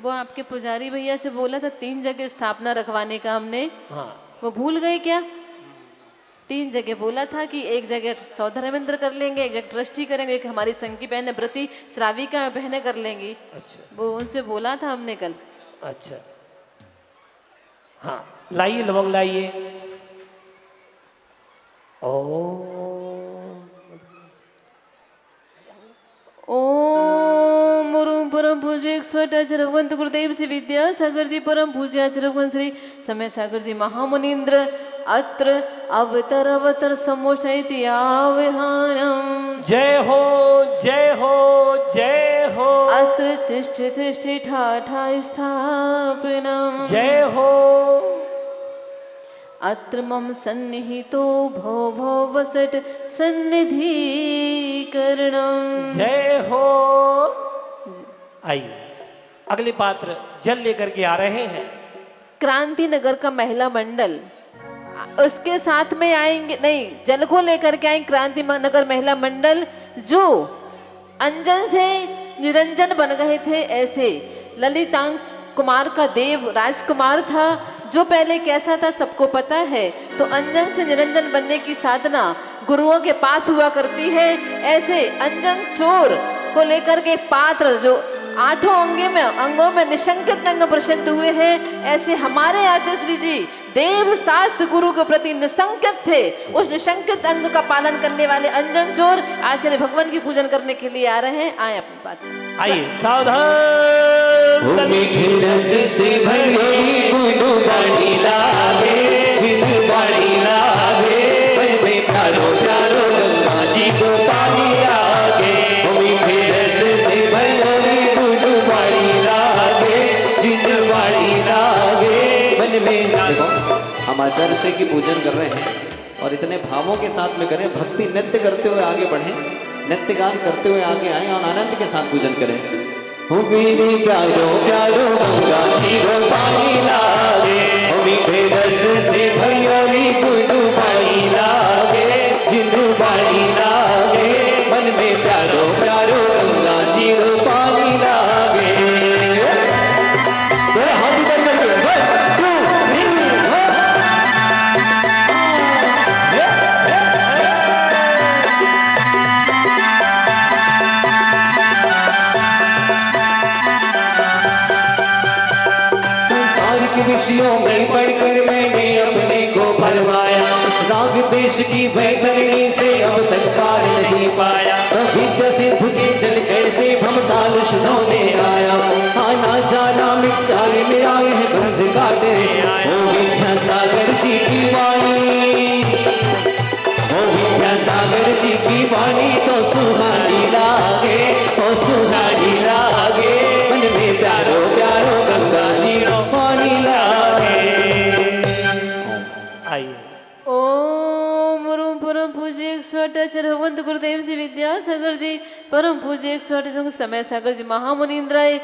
वो आपके पुजारी भैया से बोला था 3 जगह स्थापना रखवाने का हमने, हाँ वो भूल गए क्या? 3 जगह बोला था कि एक जगह सौधर्मेंद्र कर लेंगे, एक जगह ट्रस्टी करेंगे, एक हमारी संघ की बहन व्रती श्राविका बहनें कर लेंगी। अच्छा वो उनसे बोला था हमने कल। अच्छा, हाँ लाइए लवंग लाइए। ओम परम पूज्य 108 आचार्य भगवंत गुरुदेव श्री विद्यासागर जी परम पूज्य आचार्य भगवंत श्री समय सागर जी महामुनीन्द्र अत्र अवतर समोचयति आविहानम। जय हो जय हो जय हो। अत्र तिष्ठ ठाठा स्थापनम। जय हो। अत्र मम सन्निहितो भो वसट सन्निधि करणम। जय हो। आइए अगले पात्र जल लेकर के आ रहे हैं। क्रांति नगर का महिला मंडल उसके साथ में आएंगे, नहीं जल को लेकर के आएंगे क्रांति नगर महिला मंडल जो अंजन से निरंजन बन गए थे। ऐसे ललितांग कुमार का देव राजकुमार था जो पहले कैसा था सबको पता है। तो अंजन से निरंजन बनने की साधना गुरुओं के पास हुआ करती है। ऐसे अंजन चोर को लेकर के पात्र जो 8 अंगों में निशंकित अंग प्रसिद्ध हुए हैं, ऐसे हमारे आचार्य श्री जी देव शास्त्र गुरु के प्रति निशंकित थे। उस निशंकित अंग का पालन करने वाले अंजन चोर आचार्य भगवान की पूजन करने के लिए आ रहे हैं। आए अपनी बात आइए सावधान। मीठे रस से भरी गुनु बाणी लागे जिन बाणी लागे मन में प्यारो प्यारो गंगा जी को पानी लागे। मीठे रस से भरी गुनु बाणी लागे जिन बाणी लागे मन में। हम आचार्य श्री की पूजन कर रहे हैं और इतने भावों के साथ में करें, भक्ति नृत्य करते हुए आगे बढ़ें, नृत्य गान करते हुए आगे आए और आनंद के साथ पूजन करें। मेरे प्यारो प्यारो गंगा जी को पानी लागे मीठे रस से भरी गुनु पानी लागे जिंदू पानी लागे मन में प्यारो प्यारो गंगा जी को पानी लागे। विषयों में पढ़कर मैंने अपने को भरवाया। इस राग देश की वैतरणी से अब तक पार नहीं पाया। विद्या सिंधु के जल कैसे भमताल शुद्धोने आया। आना जाना मिचार मेरा यह बंध काटे। ओ विद्या सागर जी की वाणी, ओ विद्या सागर जी की वाणी तो सुहानी लागे, ओ सुहानी लागे मन में प्यारो प्यारो गंगा जी पानी लागे। आइए ओम परम पूज्य 108 आचार्य भगवंत गुरुदेव श्री विद्यासागर जी परम पूज्य 108 समय सागर जी महामुनीन्द्राय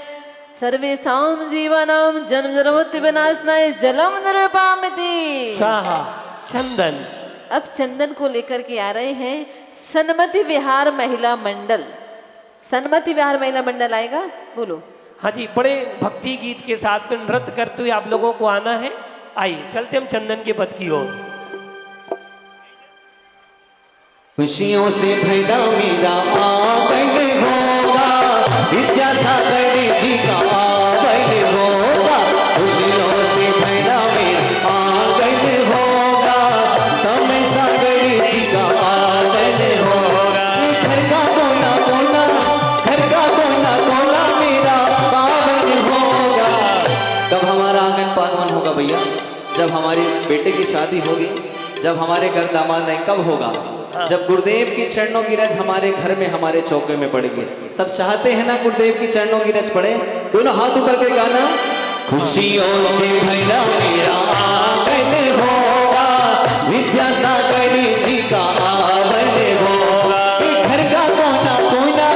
सर्वेषां जीवानां जन्म जन्मोत्य विनाशनाय जलम निर्वापयति। स्वाहा। चंदन। अब चंदन को लेकर के आ रहे हैं सन्मति विहार महिला मंडल। सन्मति विहार महिला मंडल आएगा, बोलो। हाँ जी, बड़े भक्ति गीत के साथ में नृत्य करते हुए आप लोगों को आना है। आइए चलते हम चंदन के पद की ओर। खुशियों से भरा मेरा आंगन होगा, विद्यासागर जी का आंगन होगा। खुशियों से भरा मेरा आंगन होगा, समय सागर जी का आंगन भैया? जब हमारी बेटे की शादी होगी, जब हमारे घर दामाद आए, कब होगा? जब गुरुदेव की चरणों की रज हमारे घर में, हमारे चौके में पड़ेगी। सब चाहते हैं ना गुरुदेव की चरणों की रज पड़े? दोनों हाथ ऊपर के गाना, खुशियों से भरा मेरा आंगन होगा, विद्यासागर जी का आवन होगा। घर का कोना कोना,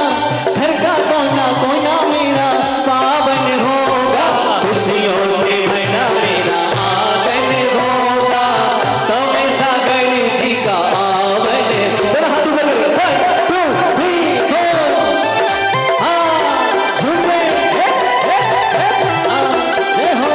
घर का कोना कोना मेरा पावन होगा, खुशियों से भरा मेरा आंगन होगा, समय सागर जी का आवन। दोनों हाथ ऊपर करके 1 2 3 4 हाँ झूमे जय हो।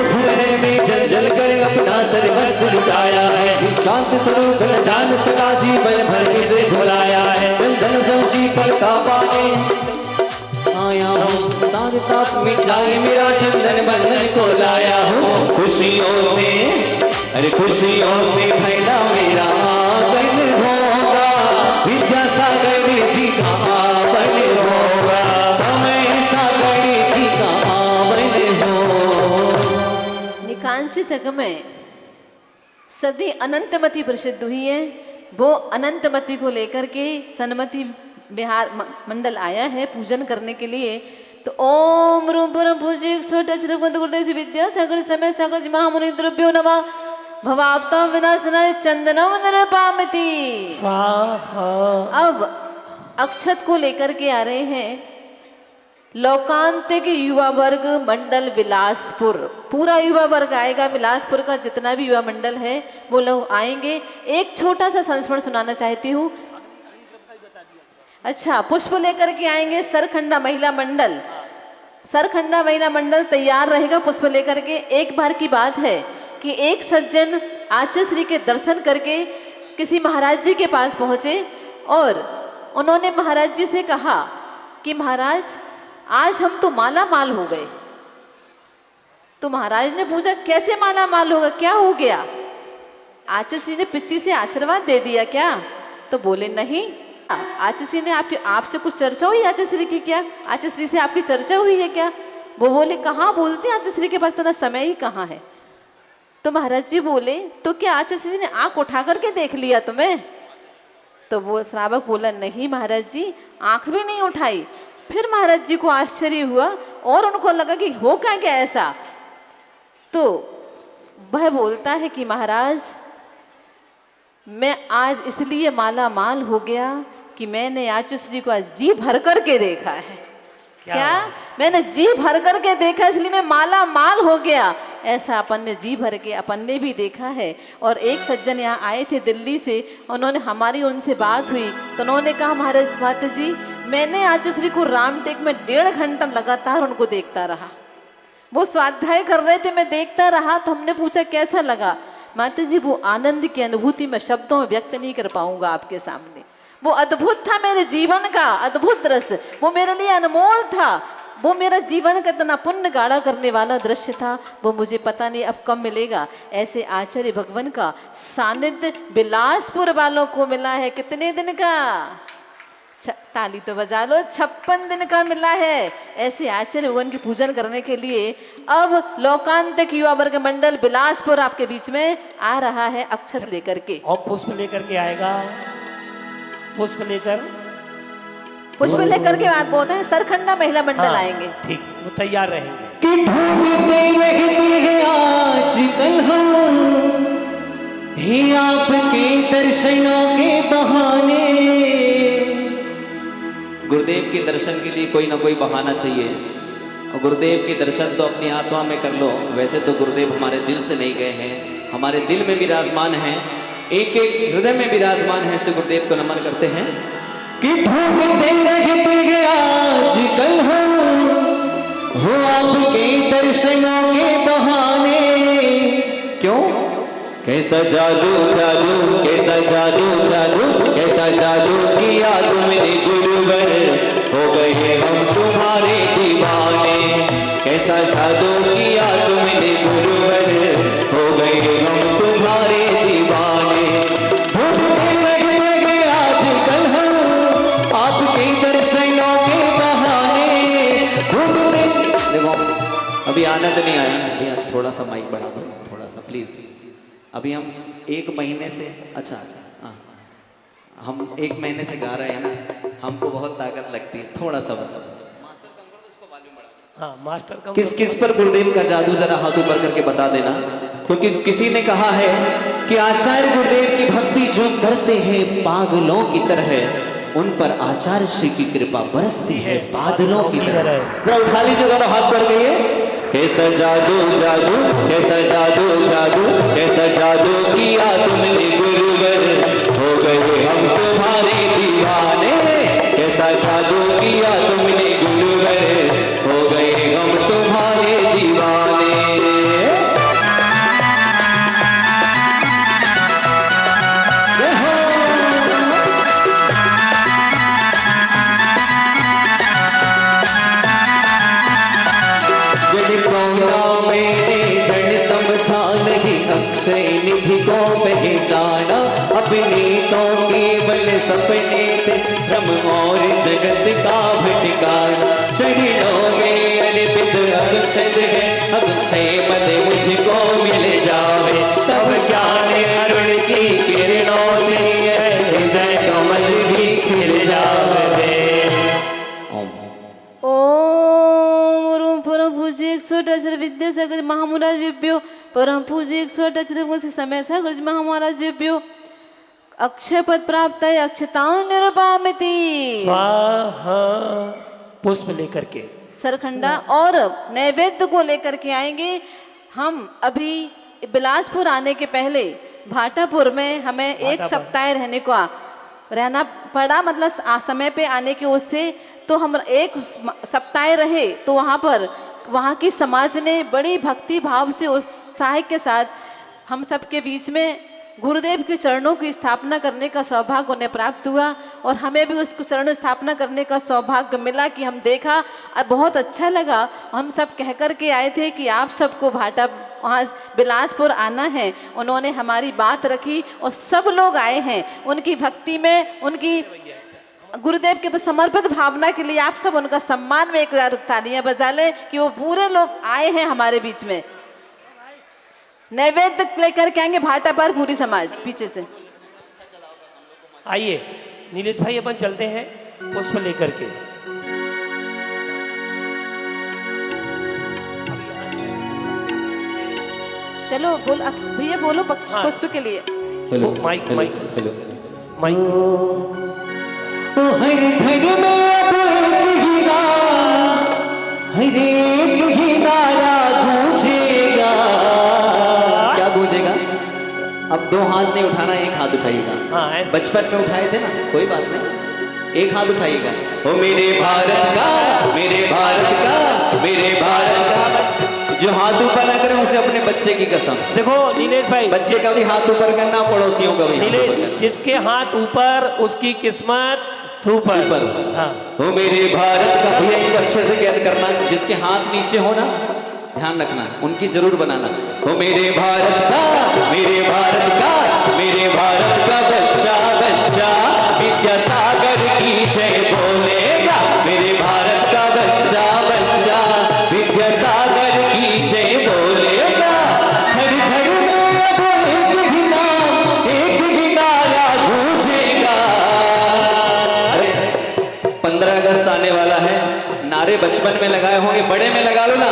भूले में जल जल कर अपना सर्वस्व लुटाया है, शांत स्वरूप न जान सका जीवन भर किसे भुलाया है। चंदन जमशी फल का पाने आया हूँ, तार ताप मिटाए मेरा चंदन बंधन को लाया हूँ। खुशियों से, अरे खुशियों से भैला मेरा आंगन होगा, विद्यासागर जी का आवन होगा, समय सागर जी का आवन हो। निकांचित में सदी अनंतमती प्रसिद्ध हुई है। वो अनंतमती को लेकर के सन्मति बिहार मंडल आया है पूजन करने के लिए। तो ओम रूम परम पूज्य 108 गुरुदेव श्री विद्यासागर समय सागर जी महामुनि द्रव्यो नमः भवाप्ता विनाशनाय चंदनम निरपामिति। अब अक्षत को लेकर के आ रहे हैं लोकांतिक युवा वर्ग मंडल बिलासपुर। पूरा युवा वर्ग आएगा, बिलासपुर का जितना भी युवा मंडल है वो लोग आएंगे। एक छोटा सा संस्मरण सुनाना चाहती हूँ। अच्छा, पुष्प लेकर के आएंगे सरखंडा महिला मंडल। सरखंडा महिला मंडल तैयार रहेगा पुष्प लेकर के। एक बार की बात है कि एक सज्जन आचार्य श्री के दर्शन करके किसी महाराज जी के पास पहुंचे और उन्होंने महाराज जी से कहा कि महाराज आज हम तो माला माल हो गए। तो महाराज ने पूछा कैसे माला माल होगा, क्या हो गया? आचार्य श्री ने पिच्ची से आशीर्वाद दे दिया क्या? तो बोले नहीं। आचार्य श्री ने आपसे कुछ चर्चा हुई आचार्य श्री की क्या? आचार्य श्री से आपकी चर्चा हुई है क्या? वो बोले कहाँ बोलते हैं, आचार्य श्री के पास इतना समय ही कहाँ है। तो महाराज जी बोले तो क्या आचार्य श्री ने आंख उठा करके देख लिया तुम्हें? तो वो श्रावक बोला नहीं महाराज जी, आंख भी नहीं उठाई। फिर महाराज जी को आश्चर्य हुआ और उनको लगा कि हो क्या ऐसा। तो वह बोलता है कि महाराज मैं आज इसलिए माला माल हो गया कि मैंने आचार्य श्री को आज जी भर करके देखा है। क्या मैंने जी भर करके देखा इसलिए मैं माला माल हो गया। ऐसा अपन ने जी भर के अपन ने भी देखा है। और एक सज्जन यहाँ आए थे दिल्ली से, उन्होंने हमारी उनसे बात हुई तो उन्होंने कहा महाराज माता जी मैंने आचार्य श्री को रामटेक में 1.5 घंटा लगातार उनको देखता रहा। वो स्वाध्याय कर रहे थे, मैं देखता रहा। तो हमने पूछा कैसा लगा? माता जी वो आनंद की अनुभूति मैं शब्दों में व्यक्त नहीं कर पाऊंगा आपके सामने। वो अद्भुत था मेरे जीवन का, अद्भुत दृश्य, वो मेरे लिए अनमोल था। वो मेरा जीवन का इतना पुण्य गाढ़ा करने वाला दृश्य था, वो मुझे पता नहीं अब कब मिलेगा। ऐसे आचार्य भगवान का सानिध्य बिलासपुर वालों को मिला है। कितने दिन का? ताली तो बजा लो, 56 दिन का मिला है। ऐसे आचार्य भगवान की पूजन करने के लिए अब लोकांतिक युवा वर्ग मंडल बिलासपुर आपके बीच में आ रहा है अक्षत लेकर के। और पुष्प लेकर के आएगा। पुष्प लेकर के आप बोलते हैं सरखंडा महिला मंडल आएंगे। ठीक है, वो तैयार रहेंगे। कि ढूंढते रहते हैं आजकल हम ही आपके दर्शनों के बहाने। गुरुदेव के दर्शन के लिए कोई ना कोई बहाना चाहिए। और गुरुदेव के दर्शन तो अपनी आत्मा में कर लो। वैसे तो गुरुदेव हमारे दिल से नहीं गए हैं, हमारे दिल में विराजमान हैं, एक एक हृदय में विराजमान है। से गुरुदेव को नमन करते हैं कि ढूंढते रहते हैं आजकल हम हो आपके दर्शनों के बहाने। क्यों? कैसा जादू जादू, कैसा जादू जादू, कैसा जादू किया तुमने गुरुवर, हो गए हम तुम्हारे दीवाने। कैसा जादू किया तुमने गुरुवर, हो गए हम तुम्हारे दीवाने। ढूंढते रहते अभी आनंद नहीं आया। भैया थोड़ा सा माइक बढ़ा दो, थोड़ा सा प्लीज। अभी हम 1 महीने से, अच्छा हाँ, हम 1 महीने से गा रहे हैं ना, हमको बहुत ताकत लगती है। थोड़ा सा बस हाँ मास्टर कम किस किस पर गुरुदेव का जादू जरा हाथ ऊपर करके बता देना, क्योंकि किसी ने कहा है कि आचार्य गुरुदेव की भक्ति जो करते हैं पागलों की तरह, उन पर आचार्य श्री की कृपा बरसती है बादलों की तरह। जरा उठा लीजिए दोनों हाथ पर गए। कैसा जादू जादू, कैसा जादू जादू, कैसा जादू किया तुमने गुरुवर, हो गए हम तुम्हारे दीवाने। कैसा जादू किया तुमने गुरुवर, हो गए हम तुम्हारे दीवाने। अक्षय निधि को पहचाना, अपने तो केवल सपने थे भ्रम और जगत का भटकाना। चरणों में अर्पित अक्षय है, अक्षय पद मुझको मिल जावे, तब ज्ञान अरुण की किरणों से हृदय कमल भी खिल जावे। ओम परम पूज्य 108 विद्यासागर महामुराजिभ्यो, परम पूज्य 108 समय सागर महामुराजिभ्यो अक्षय पद प्राप्त है। अक्षतां निरुपामिति। स्वाहा। पुष्प लेकर के सरखंडा और नैवेद्य को लेकर के आएंगे। हम अभी बिलासपुर आने के पहले भाटापुर में हमें एक सप्ताह रहना पड़ा, मतलब समय पे आने के उससे तो हम 1 सप्ताह रहे। तो वहाँ की समाज ने बड़ी भक्ति भाव से उत्साह के साथ हम सबके बीच में गुरुदेव के चरणों की स्थापना करने का सौभाग्य उन्हें प्राप्त हुआ, और हमें भी उसको चरण स्थापना करने का सौभाग्य मिला कि हम देखा और बहुत अच्छा लगा। हम सब कह कर के आए थे कि आप सबको वहाँ बिलासपुर आना है। उन्होंने हमारी बात रखी और सब लोग आए हैं। उनकी भक्ति में, उनकी गुरुदेव के समर्पित भावना के लिए आप सब उनका सम्मान में 1000 तालियां बजा लें कि वो पूरे लोग आए हैं हमारे बीच में। नैवेद्य लेकर के आएंगे भाटा पर पूरी समाज पीछे से। आइए नीलेश भाई अपन चलते हैं पुष्प लेकर के। चलो बोल भैया, बोलो पुष्प के लिए। Mic mic hello mic. हर घर में अब एक ही गाना, हर एक ही नारा गूंजेगा। क्या गूंजेगा? अब 2 हाथ नहीं उठाना, 1 हाथ उठाइएगा। हाँ, बचपन में उठाए थे ना, कोई बात नहीं, 1 हाथ उठाइएगा। ओ मेरे भारत का, मेरे भारत का, मेरे भारत का। जो हाथ ऊपर ना करे उसे अपने बच्चे की कसम। देखो नीलेश भाई, बच्चे का भी हाथ ऊपर करना, पड़ोसियों का भी। नीलेश, जिसके हाथ ऊपर उसकी किस्मत सुपर। हाँ। वो मेरे भारत का, भैया इनको अच्छे से याद करना, जिसके हाथ नीचे हो ना ध्यान रखना, उनकी जरूर बनाना। वो मेरे भारत का, मेरे भारत का, मेरे भारत का बच्चा बच्चा विद्यासागर की जय बोलेगा। मेरे भारत का बच्चा बच्चा विद्यासागर की जय बोलेगा। हर घर में अब एक ही नाम, एक ही नारा गूंजेगा। 15 अगस्त आने वाला है, नारे बचपन में लगाए होंगे, बड़े में लगा लो ना।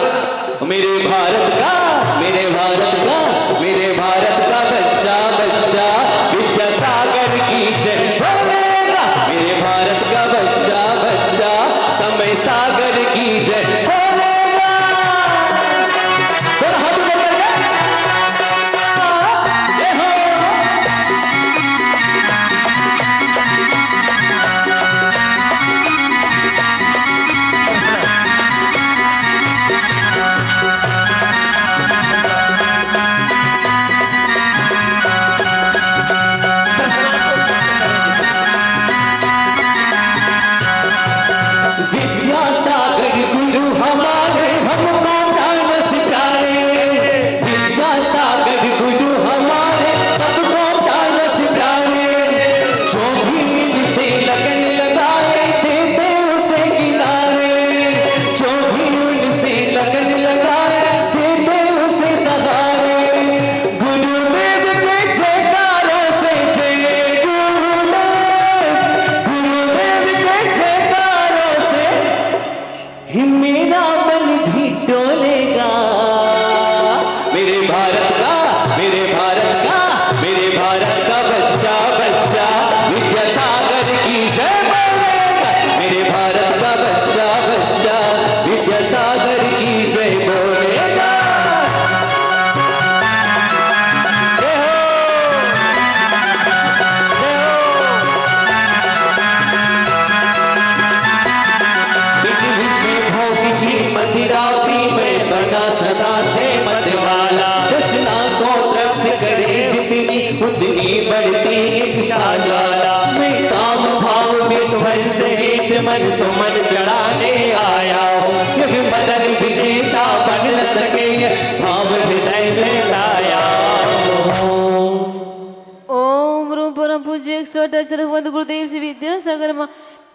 मेरे भारत का, मेरे भारत का, मेरे भारत का बच्चा बच्चा विद्यासागर की जय बोलेगा। मेरे भारत का बच्चा बच्चा समय सागर की जय बोलेगा। थोड़ा हाथ ऊपर करिए। ये हो। मन सुमन चढ़ाने आया हूँ, क्योंकि मदन विजेता बन न सके, भाव हृदय में लाया हूँ। ओम रूम परम पूज्य 108 वंद गुरुदेव श्री विद्यासागर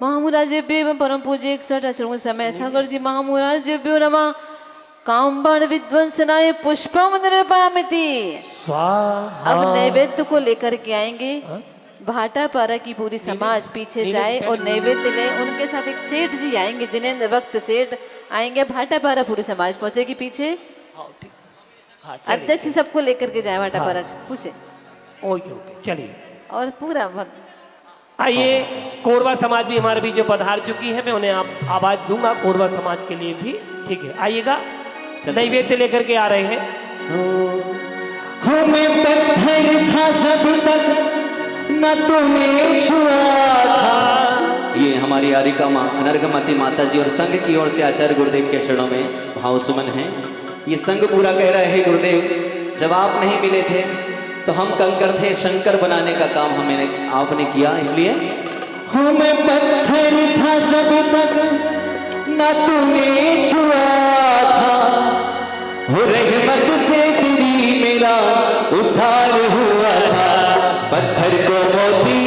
महामुराजेभ्यो परम पूज्य 108 समय सागर जी महामुराजेभ्यो नमः। कामबाण विध्वंसनाय पुष्पम निरूपयामिति। स्वाहा। अब नैवेद्य को लेकर के आएंगे। भाटापारा की पूरी समाज पीछे जाए और नैवेद्य ले। उनके साथ एक सेठ जी आएंगे, जिनेंद्र भक्त सेठ आएंगे। भाटापारा पूरी समाज पहुंचेगी पीछे। हाँ, चलिए। अध्यक्ष सबको लेकर के जाए भाटापारा पूछे। ओके ओके चलिए। और पूरा आइए, कोरवा समाज भी हमारे बीच जो पधार चुकी है, मैं उन्हें आवाज दूंगा कोरवा समाज के लिए भी। ठीक है, आइएगा। नैवेद्य लेकर के आ रहे हैं। हमें पत्थर था जब तक न तूने छुआ था। ये हमारी आरिका माँ अनर्गमती माता जी और संघ की ओर से आचार्य गुरुदेव के चरणों में भाव सुमन है। ये संघ पूरा कह रहा है, गुरुदेव जब आप नहीं मिले थे तो हम कंकर थे, शंकर बनाने का काम आपने किया, इसलिए हमें पत्थर था जब तक न तूने छुआ था, हो रहमत से तेरी मेरा उद्धार हुआ था, पत्थर को मोती